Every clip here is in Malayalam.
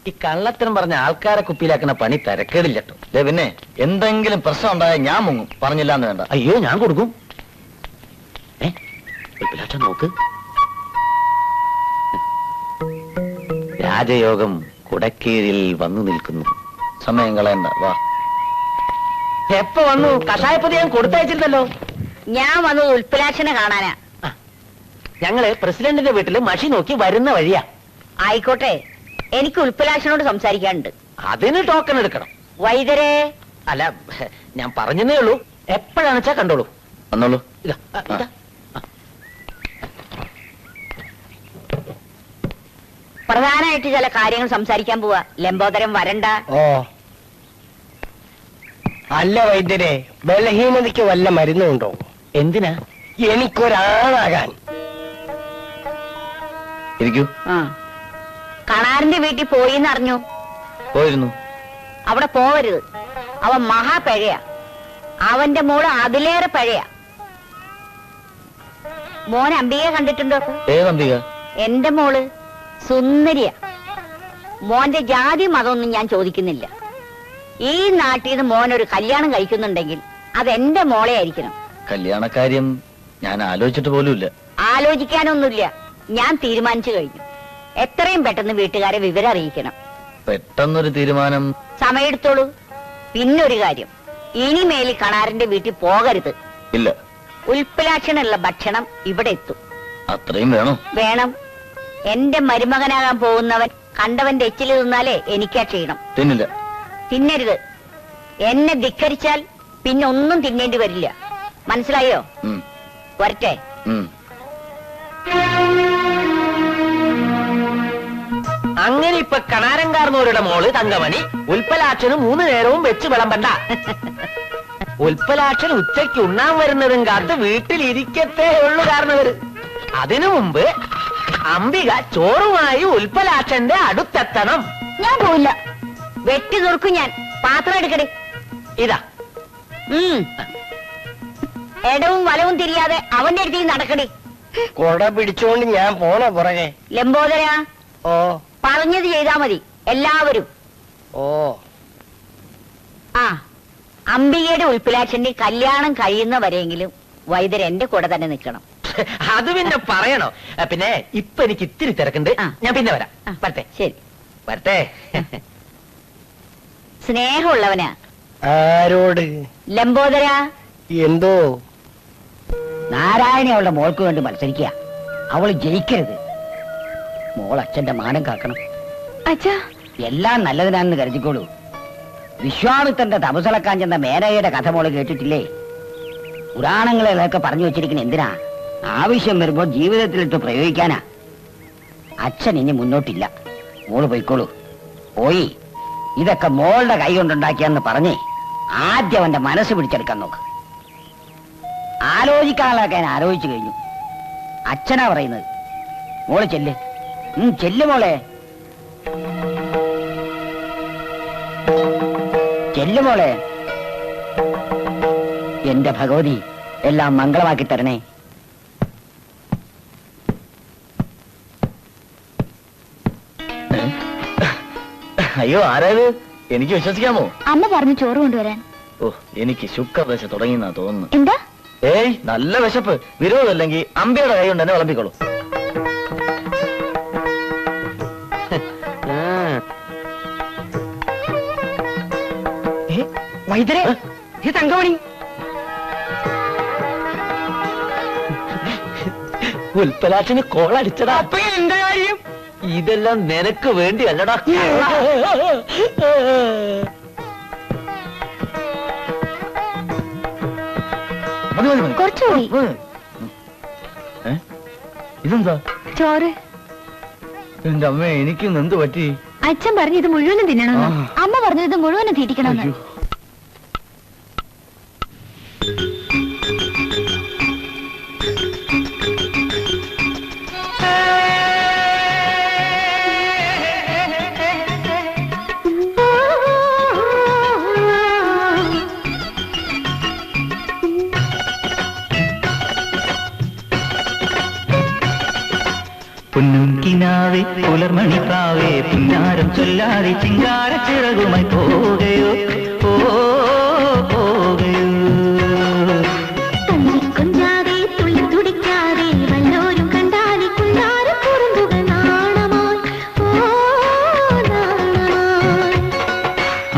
ഈ കള്ളത്തരം പറഞ്ഞ ആൾക്കാരെ കുപ്പിയിലാക്കുന്ന പണി തിരക്കേടില്ലട്ടോ. പിന്നെ എന്തെങ്കിലും പ്രശ്നം ഉണ്ടായാൽ ഞാൻ മുങ്ങും, പറഞ്ഞില്ലാന്ന് വേണ്ട. അയ്യോ ഞാൻ കൊടുക്കും. നോക്ക്, രാജയോഗം കുടക്കീഴിൽ വന്നു നിൽക്കുന്നു. സമയം കളയണ്ട, വാ. എപ്പോ വന്നു? കഷായപ്പതി ഞാൻ കൊടുത്തയച്ചിരുന്നല്ലോ. ഞാൻ വന്നത് ഉൽപ്പലാക്ഷനെ കാണാനാ. ഞങ്ങള് പ്രസിഡന്റിന്റെ വീട്ടില് മഷി നോക്കി വരുന്ന വഴിയാ. ആയിക്കോട്ടെ, എനിക്ക് ഉൽപ്പലാക്ഷനോട് സംസാരിക്കാനുണ്ട്. അതിന് ടോക്കൺ എടുക്കണം. വൈദ്യരെ അല്ല, ഞാൻ പറഞ്ഞതേ ഉള്ളൂ. എപ്പോഴാണ് വെച്ചാ കണ്ടോളൂ. വന്നോളൂ. പ്രധാനമായിട്ട് ചില കാര്യങ്ങൾ സംസാരിക്കാൻ പോവാ. ലംബോദരം വരണ്ട. ഓ അല്ല വൈദ്യരെ, ബലഹീനതയ്ക്ക് വല്ല മരുന്നുണ്ടോ? എന്തിനാ? എനിക്കൊരാളാകാൻ. ഇരിക്കൂ. കണാറിന്റെ വീട്ടിൽ പോയിന്ന് അറിഞ്ഞു. പോയിരുന്നു. അവിടെ പോവരുത്, അവൻ മഹാപഴയാ. അവന്റെ മോള് അതിലേറെ പഴയാ. മോൻ അംബികയെ കണ്ടിട്ടുണ്ടോ? ഏതംബിക? എന്റെ മോള് സുന്ദരിയ. മോന്റെ ജാതി മതമൊന്നും ഞാൻ ചോദിക്കുന്നില്ല. ഈ നാട്ടിൽ നിന്ന് മോനൊരു കല്യാണം കഴിക്കുന്നുണ്ടെങ്കിൽ അതെന്റെ മോളെ ആയിരിക്കണം. കല്യാണക്കാര്യം ഞാൻ ആലോചിച്ചിട്ട് പോലുമില്ല. ആലോചിക്കാനൊന്നുമില്ല, ഞാൻ തീരുമാനിച്ചു കഴിഞ്ഞു. എത്രയും പെട്ടെന്ന് വീട്ടുകാരെ വിവരം അറിയിക്കണം. പെട്ടെന്നൊരു തീരുമാനം? സമയെടുത്തോളൂ. പിന്നൊരു കാര്യം, ഇനിമേലിൽ കണാറിന്റെ വീട്ടിൽ പോകരുത്. ഇല്ല. ഉൽപ്പലാക്ഷനുള്ള ഭക്ഷണം ഇവിടെ എത്തും. അത്രയും വേണോ? വേണം. എന്റെ മരുമകനാകാൻ പോകുന്നവൻ കണ്ടവന്റെ എച്ചിൽ തിന്നാലേ എനിക്കാ ക്ഷീണം. തിന്നില്ല. തിന്നരുത്. എന്നെ ധിക്കരിച്ചാൽ പിന്നെ ഒന്നും തിന്നേണ്ടി വരില്ല. മനസ്സിലായോ? വരട്ടെ. അങ്ങനെ ഇപ്പൊ കണാരൻകാർന്നവരുടെ മോള് തങ്കമണി ഉൽപ്പലാക്ഷന് 3 നേരവും വെച്ച് വിളമ്പണ്ട. ഉൽപ്പലാക്ഷൻ ഉച്ചയ്ക്ക് ഉണ്ണാൻ വരുന്നതും കാത്ത് വീട്ടിലിരിക്കത്തേ ഉള്ളു കാരണവര്. അതിനു മുമ്പ് അംബിക ചോറുമായി ഉൽപ്പലാക്ഷന്റെ അടുത്തെത്തണം. ഞാൻ പോയില്ല. വെട്ടി തുറക്കും ഞാൻ. പാത്രം എടുക്കടി. ഇതാ. എടവും വലവും തിരിയാതെ അവന്റെ അടുത്ത് നടക്കടി. കൊട പിടിച്ചോണ്ട് ഞാൻ പോണ പുറകെ. ലംബോദര, ഓ പറഞ്ഞത് ചെയ്താ മതി എല്ലാവരും. ഓ ആ, അംബികയുടെ ഉൽപ്പലാക്ഷന്റെ കല്യാണം കഴിയുന്നവരെങ്കിലും വൈദ്യർ എന്റെ കൂടെ തന്നെ നിൽക്കണം. അത് പിന്നെ പറയണോ? പിന്നെ ഇപ്പൊ എനിക്ക് ഇത്തിരി തിരക്കുണ്ട്, ഞാൻ പിന്നെ വരാം. വരട്ടെ. ശരി, വരട്ടെ. സ്നേഹമുള്ളവനാ. ആരോട്? ലംബോദര. എന്തോ? നാരായണി അവളുടെ മോൾക്ക് വേണ്ടി മത്സരിക്കുക. അവള് ജയിക്കരുത്. മോൾ അച്ഛന്റെ മാനം കാക്കണം. അച്ഛാ, എല്ലാം നല്ലതിനാണെന്ന് കരുതിക്കോളൂ. വിശ്വാമിത്രന്റെ തപസളക്കാൻ ചെന്ന മേനകയുടെ കഥ മോള് കേട്ടിട്ടില്ലേ? പുരാണങ്ങളിലൊക്കെ പറഞ്ഞു വെച്ചിരിക്കുന്ന എന്തിനാ? ആവശ്യം വരുമ്പോൾ ജീവിതത്തിലിട്ട് പ്രയോഗിക്കാനാ. അച്ഛൻ ഇനി മുന്നോട്ടില്ല. മോള് പോയിക്കോളൂ. പോയി ഇതൊക്കെ മോളുടെ കൈ കൊണ്ടുണ്ടാക്കിയാന്ന് പറഞ്ഞേ ആദ്യം അവന്റെ മനസ്സ് പിടിച്ചെടുക്കാൻ നോക്ക്. ആലോചിക്കാനുള്ളതൊക്കെ ഞാൻ ആലോചിച്ചു കഴിഞ്ഞു. അച്ഛനാ പറയുന്നത്. മോള് ചെല്ല്. ചെല്ല് മോളെ, ചെല്ല് മോളെ. എന്റെ ഭഗവതി, എല്ലാം മംഗളമാക്കി തരണേ. അയ്യോ, ആരാത്? എനിക്ക് വിശ്വസിക്കാമോ? അമ്മ പറഞ്ഞു ചോറ് കൊണ്ടുവരാൻ. ഓ, എനിക്ക് ശുക്രദശ തുടങ്ങിയെന്നാ തോന്നുന്നു. എന്താ? ഏയ്, നല്ല വിശപ്പ്. വിരോധമല്ലെങ്കിൽ അമ്പിയുടെ കൈ കൊണ്ട് തന്നെ വിളമ്പിക്കോളൂ. വൈദ്യരെ, ഈ തങ്കമണി. ഉൽപ്പലാക്ഷന് കോളടിച്ചതാ. അപ്പൊ എന്റെ കാര്യം? ഇതെല്ലാം നിനക്ക് വേണ്ടി അല്ലടാ. കുറച്ചുകൂടി. ഇതെന്താ? ചോറ്. എന്റെ അമ്മ, എനിക്കും എന്ത് പറ്റി? അച്ഛൻ പറഞ്ഞു ഇത് മുഴുവനും തിന്നണമെന്ന്. അമ്മ പറഞ്ഞു ഇത് മുഴുവനും തീറ്റിക്കണമെന്ന്. പൊന്നും കിനാ കിനാവേ പുലർമണി പ്രാവേ പിന്നാരം ചൊല്ലാതെ ചിങ്കാര ചിറകുമായി പോകയോ പോകയോ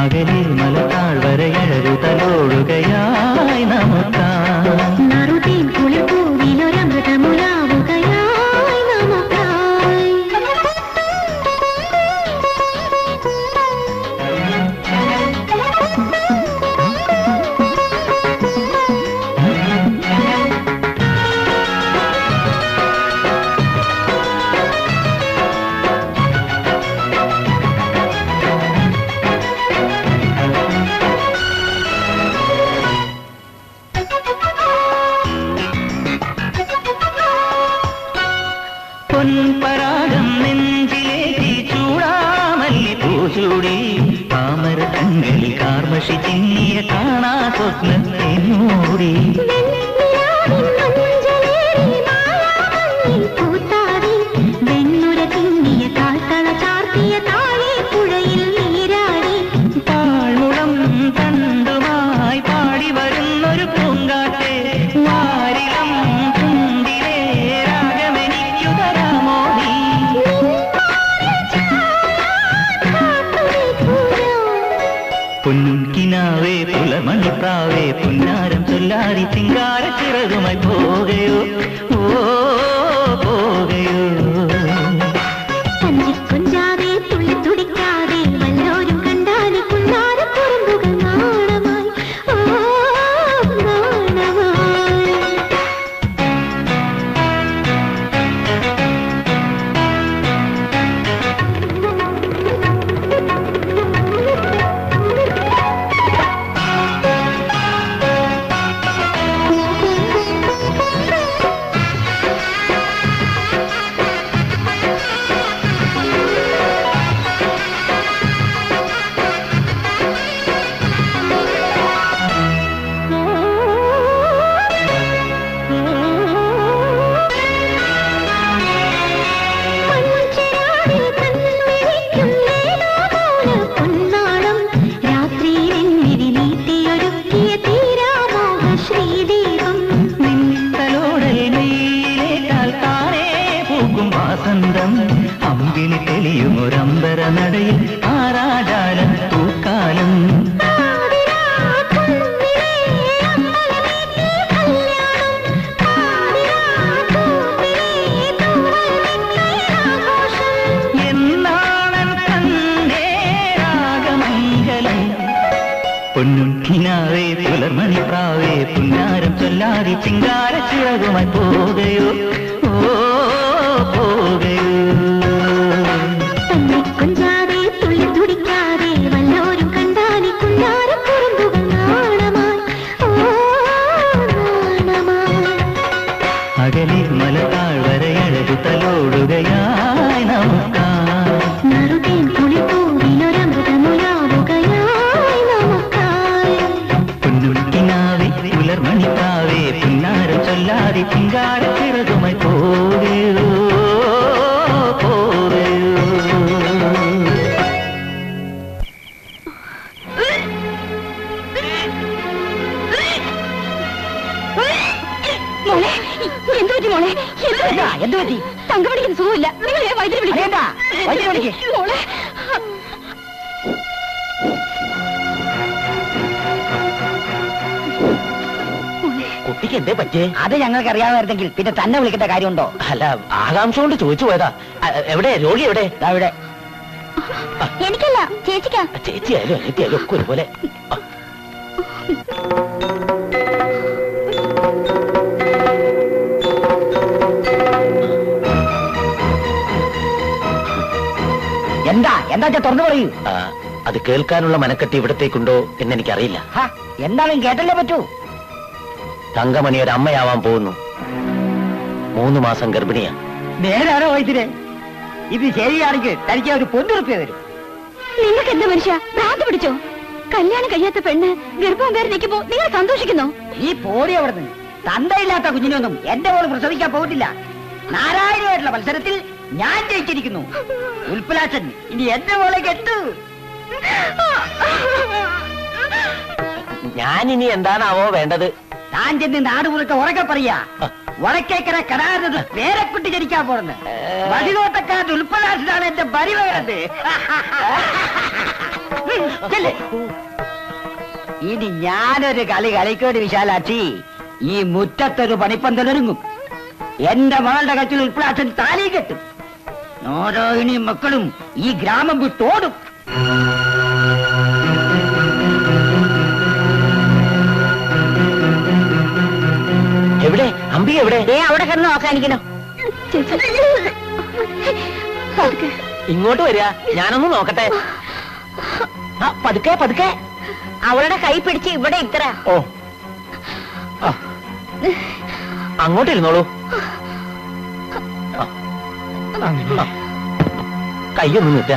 അകലിൽ മലത്താൾ വരയഴകു തലോടുകയായി പൊൻപരാഗം നെഞ്ചിലേറ്റി ചൂടാമല്ലി പൂചൂടി താമര കണ്ണലിൽ കാർമഷി ചിന്നിയ കാണാ സ്വപ്നത്തെ മൂടി താഴ്മുളം തണ്ടുമായി പാടി വരുന്നൊരു പൂങ്കാറ്റെ വാരിളം തുണ്ടിലേ രാഗമെനിക്കു തരാമോ നീ പൊൻകിനാവേ പുലർമണിപ്രാവേ പുന്നാരം ചൊല്ലാതി ചിങ്കാര ചിറകുമായി പോകയോ പോകയോ അമ്പിളി തെളിയുമൊരമ്പര നടയിൽ ആരാടാലം പൂക്കാലം എന്നാണൻ തന്റെ രാഗമംഗലം പൊന്നുകിനാവേ പുലർമണിപ്രാവേ പുന്നാരം ചൊല്ലാതി ചിങ്കാര ചിറകുമായി പോകയോ പോകയോ അകലിൽ മലതാൾ വരയഴകു തലോടുകയായി പൊന്നുകിനാവേ പുലർമണിപ്രാവേ പിന്നാരം ചൊല്ലാതെ ചിങ്കാര ചിറകുമായി പോകയോ മോളെ എന്ത് പറ്റി തങ്കമണിക്ക് സുഖമില്ല നിങ്ങൾ വൈദ്യുതി വിളിക്കും മോളെ കുട്ടിക്ക് എന്തേ പറ്റേ? അത് ഞങ്ങൾക്ക് അറിയാമായിരുന്നെങ്കിൽ പിന്നെ തന്നെ വിളിക്കേണ്ട കാര്യമുണ്ടോ? അല്ല, ആകാംക്ഷ കൊണ്ട് ചോദിച്ചു പോയതാ. എവിടെ രോഗി? എവിടെ? ഇവിടെ. എനിക്കല്ല, ചേച്ചിക്കാ. ചേച്ചിയായാലും അനിയത്തിയായാലും ഒക്കെ ഒരുപോലെ. എന്താ തുറന്നു പറയൂ. അത് കേൾക്കാനുള്ള മനക്കെട്ടി ഇവിടത്തേക്കുണ്ടോ എന്നെനിക്കറിയില്ല. എന്താണെങ്കിലും കേട്ടല്ലേ പറ്റൂ. തങ്കമണി ഒരു അമ്മയാവാൻ പോകുന്നു. 3 മാസം ഗർഭിണിയാ. നേരാണോ വൈദ്യരെ? ഇത് ശരിയാണെങ്കിൽ തനിക്ക് ഒരു പൊന്നുറുപ്പ്യ വരും. നിങ്ങൾക്ക് എന്താ മനുഷ്യ ഭ്രാന്ത് പിടിച്ചോ? കല്യാണം കഴിയാത്ത പെണ്ണ് ഗർഭം കയറി നിൽക്കുമ്പോ നിങ്ങൾ സന്തോഷിക്കുന്നോ? ഈ പോടി അവിടുന്ന്. തന്തയില്ലാത്ത കുഞ്ഞിനൊന്നും എന്റെ മോള് പ്രസവിക്കാൻ പോകില്ല. നാരായണമായിട്ടുള്ള മത്സരത്തിൽ ഞാൻ ജയിച്ചിരിക്കുന്നു. ഉൽപ്പലാശൻ ഇനി എന്റെ മോളെ കെട്ടു. ഞാനിനി എന്താണാവോ വേണ്ടത്? താൻ ചെന്ന് നാടുമുറക്ക ഉറക്കെ പറയാ, വടക്കേക്കര കടാരത് പേരെക്കുട്ടി ജനിക്കാൻ പോകുന്നത്. വടിനോട്ടക്കാരൻ ഉൽപ്പലാശനാണ് എന്റെ ബരി വേണ്ടത്. ഇനി ഞാനൊരു കളി കളിക്കോടി വിശാലാക്ഷി. ഈ മുറ്റത്തൊരു പണിപ്പന്തലൊരുങ്ങും. എന്റെ മകളുടെ കച്ചിൽ ഉൽപ്പലാശൻ താലി കെട്ടും. ഓരോയിനി മക്കളും ഈ ഗ്രാമം വിട്ടോടും. എവിടെ അമ്പി? എവിടെ? അവിടെ കിടന്ന് നോക്കാനിക്കണോ? ഇങ്ങോട്ട് വരിക, ഞാനൊന്ന് നോക്കട്ടെ. പതുക്കെ പതുക്കെ. അവളുടെ കൈ പിടിച്ച് ഇവിടെ ഇത്ര. ഓ, അങ്ങോട്ടിരുന്നോളൂ. കയ്യൊന്ന് നീട്ട.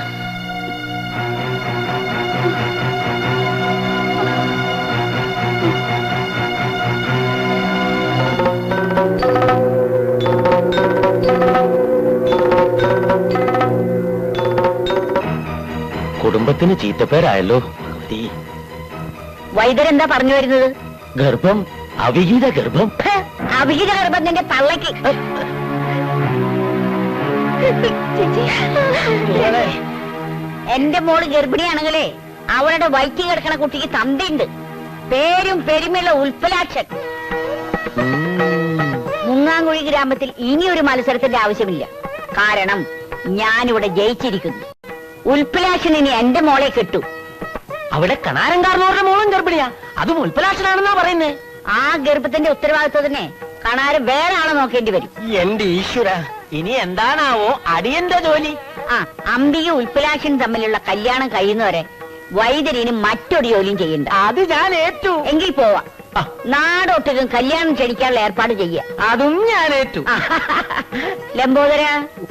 കുടുംബത്തിന് ചീത്തപ്പേരായല്ലോ. വൈദ്യരെന്താ പറഞ്ഞു വരുന്നത്? ഗർഭം, അവിഹിത ഗർഭം. അവിഹിത ഗർഭം നിന്റെ തള്ളക്ക്. എന്റെ മോള് ഗർഭിണിയാണെങ്കിലേ അവളുടെ വയറ്റിൽ കിടക്കണ കുട്ടിക്ക് തന്തയുണ്ട്. പേരും പെരുമയുള്ള ഉൽപ്പലാക്ഷൻ. മുങ്ങാങ്കുഴി ഗ്രാമത്തിൽ ഇനിയൊരു മത്സരത്തിന്റെ ആവശ്യമില്ല. കാരണം ഞാനിവിടെ ജയിച്ചിരിക്കുന്നു. ഉൽപ്പലാക്ഷൻ ഇനി എന്റെ മോളെ കെട്ടു. അവിടെ കണാരൻകാരനോരുടെ മോളും ഗർഭിണിയാ. അതും ഉൽപ്പലാക്ഷനാണെന്നാ പറയുന്നേ. ആ ഗർഭത്തിന്റെ ഉത്തരവാദിത്വത്തിനെ കണാരൻ വേറെ ആളെ നോക്കേണ്ടി വരും. എന്റെ ഈശ്വര, ഇനി എന്താണാവോ അടിയന്റെ ജോലി? ആ അംബിക ഉൽപ്പലാക്ഷൻ തമ്മിലുള്ള കല്യാണം കഴിയുന്നവരെ വൈദ്യരിന് മറ്റൊരു ജോലിയും ചെയ്യണ്ട. അത് ഞാൻ ഏറ്റു. എങ്കിൽ പോവാ. നാടൊട്ടും കല്യാണം ക്ഷണിക്കാനുള്ള ഏർപ്പാട് ചെയ്യ. അതും ഞാൻ ഏറ്റു. ലംബോദര,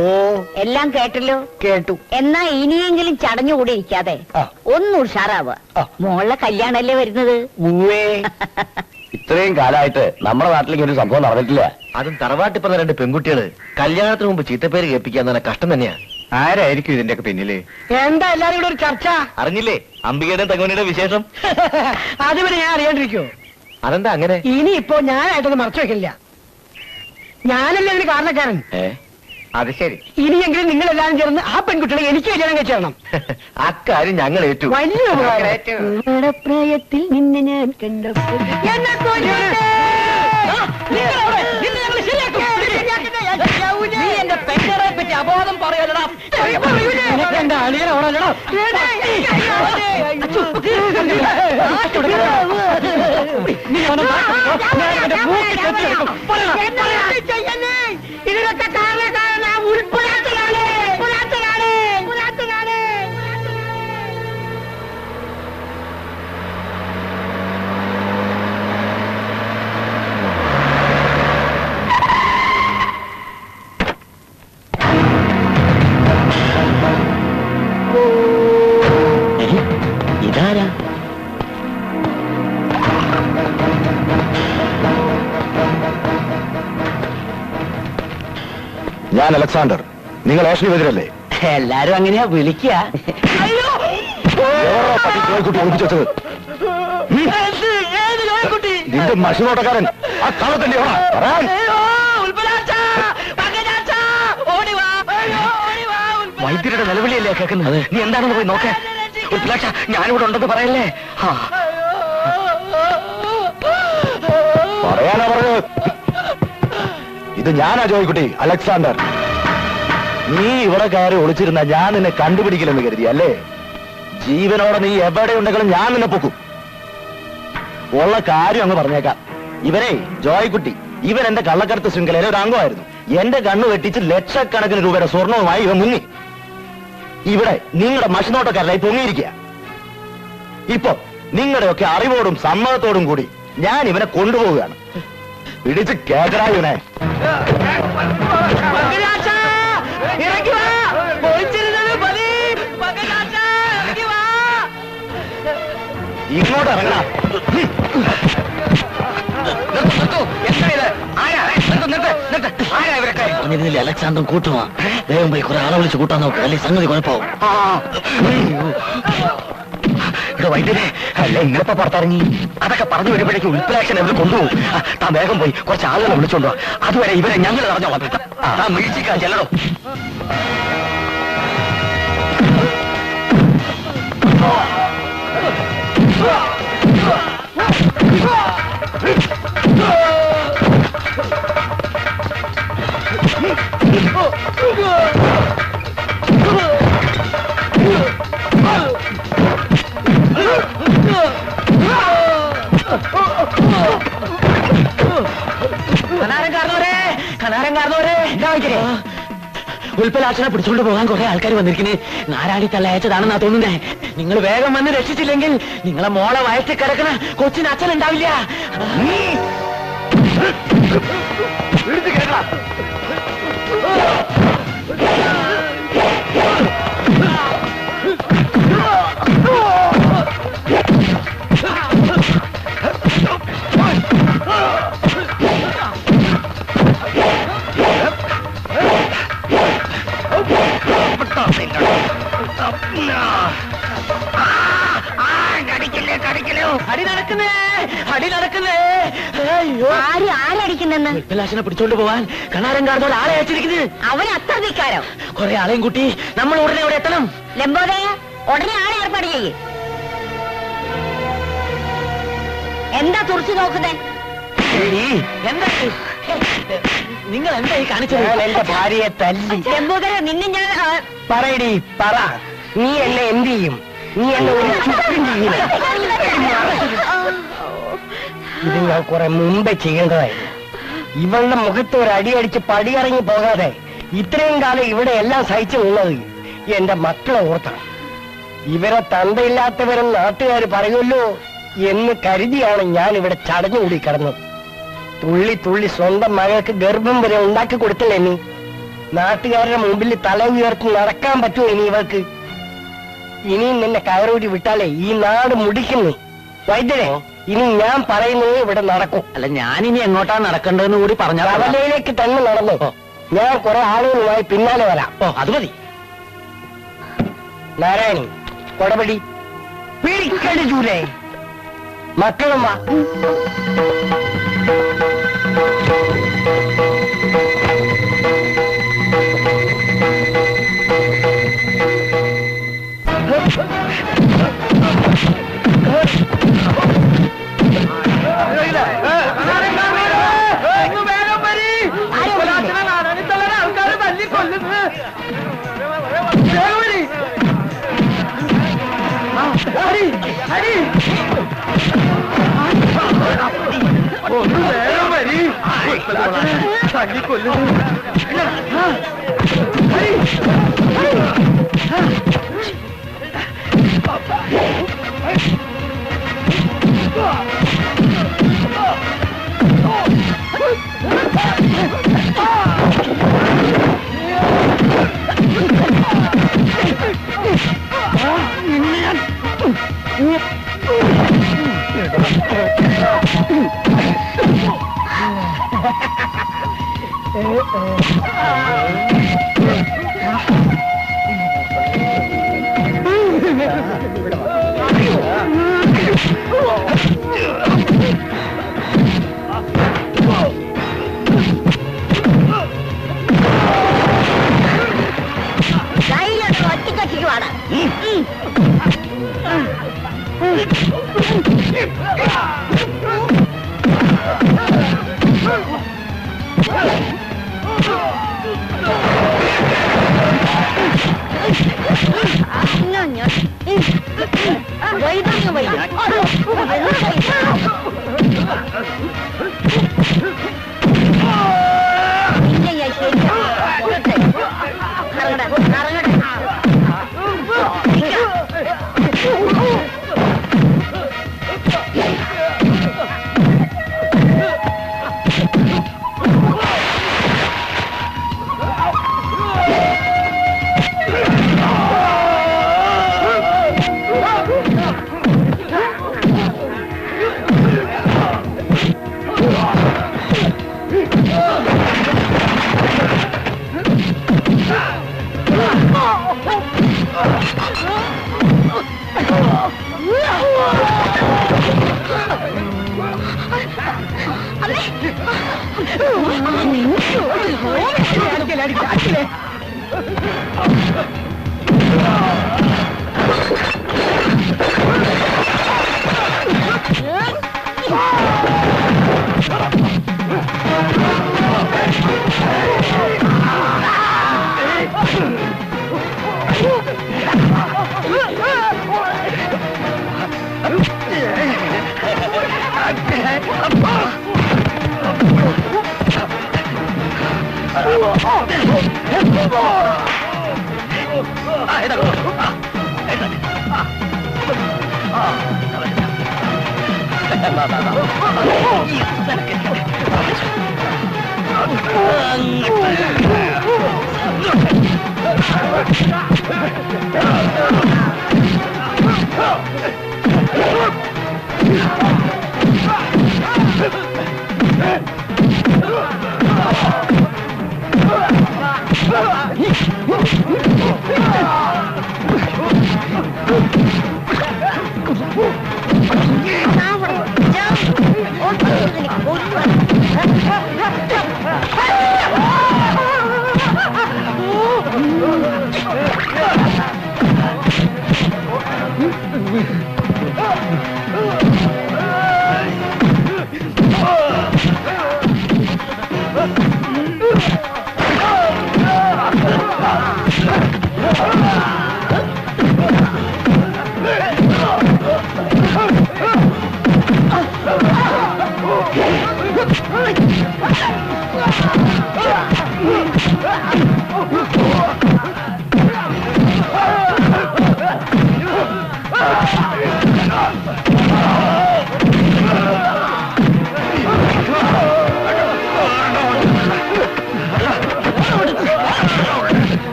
ഓ എല്ലാം കേട്ടല്ലോ? കേട്ടു. എന്നാ ഇനിയെങ്കിലും ചടഞ്ഞുകൂടി ഇരിക്കാതെ ഒന്ന് ഉഷാറാവുക. മോളുടെ കല്യാണല്ലേ വരുന്നത്. ഇത്രയും കാലമായിട്ട് നമ്മുടെ നാട്ടിലേക്ക് ഒരു സംഭവം നടന്നിട്ടില്ല. അതും തറവാട്ടി പറഞ്ഞ രണ്ട് പെൺകുട്ടികള് കല്യാണത്തിന് മുമ്പ് ചീത്തപ്പേര് കേൾപ്പിക്കാന്ന് പറഞ്ഞ കഷ്ടം തന്നെയാ. ആരായിരിക്കും ഇതിന്റെയൊക്കെ പിന്നില്? എന്താ എല്ലാരും കൂടെ ഒരു ചർച്ച? അറിഞ്ഞില്ലേ അംബികയുടെയും തങ്കമണിയുടെ വിശേഷം? അതുവരെ ഞാൻ അറിയാണ്ടിരിക്കോ? അതെന്താ അങ്ങനെ? ഇനിയിപ്പോ ഞാനായിട്ടൊന്ന് മറച്ചു വെക്കില്ല. ഞാനല്ലേ അതിന് കാരണക്കാരൻ. അത് ശരി. ഇനിയെങ്കിലും നിങ്ങൾ എല്ലാവരും ചേർന്ന് ആ പെൺകുട്ടികളെ എനിക്ക് കല്യാണം കഴിച്ചേരണം. അക്കാര്യം ഞങ്ങൾ ഏറ്റു. വലിയ പ്രായത്തിൽ നിന്നെ ഞാൻ കണ്ടപ്പോൾ നീ എന്റെ പെങ്ങളെ പറ്റി അബോധം പറയലടാ. എന്റെ അളിയൻ അവിടെ ഇതിനൊക്കെ കാരണക്കാരനാ ഉൾപ്പെടാത്തതാണ്. ഇതാരാ? ഞാൻ അലക്സാണ്ടർ. നിങ്ങൾ ഏഷണിവെതിരല്ലേ? എല്ലാരും അങ്ങനെയാ വിളിക്കുക. നിന്റെ മഷിനോട്ടക്കാരൻ ആ കള്ളത്തിന്റെ വൈദ്യരുടെ നിലവിളിയല്ലേ കേൾക്കുന്നത്? നീ എന്താണെന്ന് പോയി നോക്കേ. ഉൽപ്പലാക്ഷ, ഞാനിവിടെ ഉണ്ടെന്ന് പറയല്ലേ. പറയാനാ പറഞ്ഞത്. ഇത് ഞാനാ ജോയിക്കുട്ടി, അലക്സാണ്ടർ. നീ ഇവിടെ കയറി ഒളിച്ചിരുന്ന ഞാൻ നിന്നെ കണ്ടുപിടിക്കില്ലെന്ന് കരുതി അല്ലേ? ജീവനോടെ നീ എവിടെ ഉണ്ടെങ്കിലും ഞാൻ നിന്നെ പൊക്കും. ഉള്ള കാര്യം അങ്ങ് പറഞ്ഞേക്കാം. ഇവനെ ജോയിക്കുട്ടി, ഇവൻ എന്റെ കള്ളക്കടത്ത് ശൃംഖലയിലെ ഒരു അംഗമായിരുന്നു. എന്റെ കണ്ണു വെട്ടിച്ച് ലക്ഷക്കണക്കിന് രൂപയുടെ സ്വർണവുമായി ഇവൻ മുങ്ങി. ഇവിടെ നിങ്ങളുടെ മഷിനോട്ടക്കാരനായി പൊങ്ങിയിരിക്കുക. ഇപ്പൊ നിങ്ങളുടെയൊക്കെ അറിവോടും സമ്മതത്തോടും കൂടി ഞാൻ ഇവനെ കൊണ്ടുപോവുകയാണ്. പിടിച്ച് കേക്കടാ ഇവനെ. ഇങ്ങോട്ട് ഇറങ്ങടാ. എന്താ ഇത്? ആരാ ഇവരൊക്കെ? പറഞ്ഞിരുന്നില്ല അലക്സാണ്ടറും കൂട്ടുവാ. വേഗം പോയി കുറെ ആളെ വിളിച്ച് കൂട്ടാൻ നോക്ക്, അല്ലെ സംഗതി കുഴപ്പമാവും. ഇവിടെ വൈദ്യരെ അല്ല ഇങ്ങളിപ്പോ പുറത്തിറങ്ങി. അതൊക്കെ പറഞ്ഞു വരുമ്പോഴേക്കും ഉൽപ്പലാക്ഷൻ അവർ കൊണ്ടുപോകും. താൻ വേഗം പോയി കുറച്ച് ആളുകളെ വിളിച്ചോണ്ടോ. അതുവരെ ഇവരെ ഞങ്ങൾ അറിഞ്ഞോളാം. താൻ വീഴ്ചക്കാ ചെല്ലടോ. ഉൽപ്പലാക്ഷനെ പിടിച്ചോണ്ട് പോകാൻ കുറെ ആൾക്കാർ വന്നിരിക്കുന്നേ. നാരായണി തള്ളയച്ചതാണെന്നാ തോന്നുന്നേ. നിങ്ങൾ വേഗം വന്ന് രക്ഷിച്ചില്ലെങ്കിൽ നിങ്ങളെ മോളെ വയറ്റിൽ കിടക്കണ കൊച്ചിന് അച്ഛനുണ്ടാവില്ല. ആരടിക്കുന്നെന്ന് പിടിച്ചോണ്ട് പോവാൻ കണാരൻകാരനോട് ആളെ അയച്ചിരിക്കുന്നത്. അവൻ അത്ര ധിക്കാരോ? കുറെ ആളെയും കൂട്ടി നമ്മൾ ഉടനെ ഇവിടെ എത്തണം. ലംബോദയ ഉടനെ ആളെ ഏർപ്പാട് ചെയ്യേ. എന്താ തുറച്ചു നോക്കുന്നേ? എന്താ നിങ്ങൾ എന്താ ഈ കാണിച്ചത്? എന്റെ ഭാര്യയെ തല്ലി. ലംബോദര നിന്നെ ഞാൻ പറയടി പറ. നീ എന്നെ എന്ത് ചെയ്യും? നീ എന്നെ ഒരു ചുറ്റും ചെയ്യില്ല. ഇത് ഞാൻ കുറെ മുമ്പേ ചെയ്യേണ്ടതായിരുന്നു. ഇവളുടെ മുഖത്ത് ഒരു അടിയടിച്ച് പടിയിറങ്ങി പോകാതെ ഇത്രയും കാലം ഇവിടെ എല്ലാം സഹിച്ചു നിന്നത് എന്റെ മക്കളെ ഓർത്താണ്. ഇവരെ തന്തയില്ലാത്തവരും നാട്ടുകാർ പറയുമല്ലോ എന്ന് കരുതിയാണ് ഞാൻ ഇവിടെ ചടഞ്ഞുകൂടി കിടന്നത്. തുള്ളി തുള്ളി സ്വന്തം മകൾക്ക് ഗർഭം വരെ ഉണ്ടാക്കി കൊടുത്തില്ലേ നീ? നാട്ടുകാരുടെ മുമ്പിൽ തല ഉയർത്തി നടക്കാൻ പറ്റുമോ ഇനി ഇവർക്ക്? ഇനിയും നിന്നെ കയറൂരി വിട്ടാലേ ഈ നാട് മുടിക്കുന്നു. വൈദ്യരെ, ഇനി ഞാൻ പറയുന്നത് ഇവിടെ നടക്കും. അല്ല, ഞാനിനി എങ്ങോട്ടാ നടക്കേണ്ടതെന്ന് കൂടി പറഞ്ഞാൽ കവലയിലേക്ക് തന്നെ നടന്നു. ഞാൻ കുറെ ആളുകളുമായി പിന്നാലെ വരാം. അത് മതി. നാരായണി, കൊടപടി പിടിക്കടിച്ചൂലേ? മക്കളും വാ. ഒറ്റക്കടിക്കുവാണ്.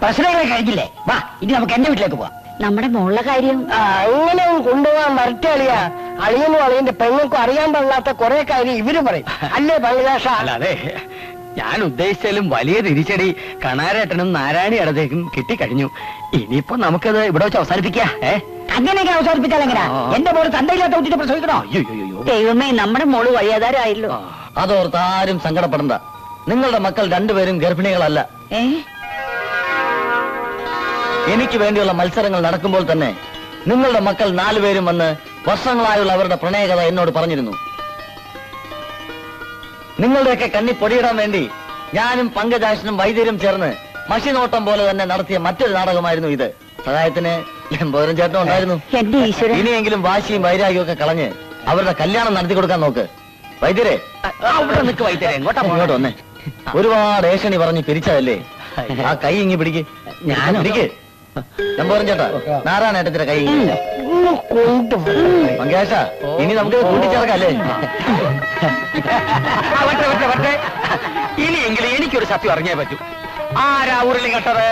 പ്രശ്നങ്ങൾ കഴിഞ്ഞില്ലേ? വാ, ഇനി നമുക്ക് എന്റെ വീട്ടിലേക്ക് പോവാം. നമ്മുടെ മോളുടെ കാര്യം അങ്ങനെ കൊണ്ടുപോകാൻ മരട്ടളിയാ. അളിയനും അളിയന്റെ പെങ്ങൾക്കും അറിയാൻ പാടില്ലാത്ത കുറെ കാര്യം ഇവര് പറയും. അല്ലേ പള്ളിദാഷ? അല്ലാതെ ഞാൻ ഉദ്ദേശിച്ചാലും വലിയ തിരിച്ചടി കണാരേട്ടനും നാരായണി ഇടത്തേക്കും കിട്ടിക്കഴിഞ്ഞു. ഇനിയിപ്പോ നമുക്കത് ഇവിടെ വെച്ച് അവസാനിപ്പിക്കാ. അങ്ങനെയൊക്കെ അവസാനിപ്പിച്ചാൽ എങ്ങനെയാ? എന്റെ മോള് തന്തയില്ലാത്ത കുട്ടിയെ പ്രസവിക്കണോ? അയ്യോ, ദൈവമേ, നമ്മുടെ മോള് വഴിയാതാരായല്ലോ. അതോർത്ത് ആരും സങ്കടപ്പെടണ്ട. നിങ്ങളുടെ മക്കൾ രണ്ടുപേരും ഗർഭിണികളല്ല. എനിക്ക് വേണ്ടിയുള്ള മത്സരങ്ങൾ നടക്കുമ്പോൾ തന്നെ നിങ്ങളുടെ മക്കൾ 4 പേരും വന്ന് വർഷങ്ങളായുള്ള അവരുടെ പ്രണയകഥ എന്നോട് പറഞ്ഞിരുന്നു. നിങ്ങളുടെയൊക്കെ കണ്ണി പൊടിയിടാൻ വേണ്ടി ഞാനും പങ്കജാക്ഷനും വൈദ്യരും ചേർന്ന് മഷിനോട്ടം പോലെ തന്നെ നടത്തിയ മറ്റൊരു നാടകമായിരുന്നു ഇത്. സഹായത്തിന് എമ്പോരം ചേട്ടനും ഉണ്ടായിരുന്നു. എന്റെ ഈശ്വരൻ, ഇനിയെങ്കിലും വാശിയും വൈരാഗ്യവും ഒക്കെ കളഞ്ഞ് അവരുടെ കല്യാണം നടത്തി കൊടുക്കാൻ നോക്ക്. വൈദ്യരെ, അവിടെ നിൽക്ക് വൈദ്യരെ. എങ്ങോട്ടാ ഇങ്ങോട്ട് വന്നേ. ഒരുപാട് ഏഷണി പറഞ്ഞ് പിരിച്ചതല്ലേ, ആ കൈ ഇങ്ങി പിടിക്ക്. ഞാനോ? പിടിക്ക്. എമ്പോരം ചേട്ടാ, നാരായണേട്ടത്തിന്റെ കൈ മങ്കേഷ, ഇനി നമുക്ക് കൂട്ടിച്ചേർക്കല്ലേ? വട്ടെ. ഇനിയെങ്കിലും എനിക്കൊരു സത്യം അറിഞ്ഞേ പറ്റൂ. ആരാ ഉരുളി കട്ടത്?